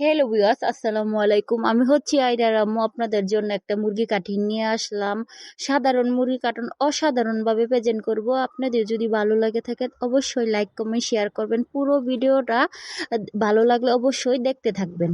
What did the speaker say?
Hello viewers, আসসালামু আলাইকুম। আমি হচ্ছি আইডার আম্মু। আপনাদের জন্য একটা মুরগি কাটিং নিয়ে আসলাম। সাধারণ মুরগি কাটন অসাধারণভাবে প্রেজেন্ট করব। আপনাদের যদি ভালো লাগে থাকে অবশ্যই লাইক কমেন্ট শেয়ার করবেন। পুরো ভিডিওটা ভালো লাগলে অবশ্যই দেখতে থাকবেন।